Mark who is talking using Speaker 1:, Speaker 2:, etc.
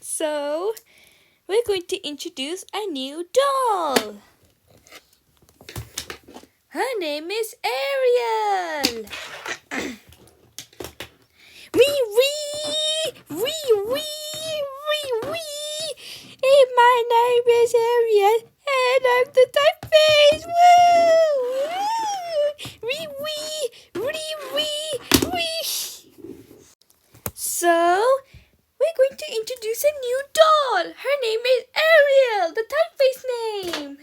Speaker 1: So, we're going to introduce a new doll. Her name is Ariel. Wee wee, wee wee, wee wee. Hey, my name is Ariel, and I'm the typeface. Woo! Wee wee, wee wee, wee. So, we're going to introduce a new doll. Her name is Ariel, the typeface name.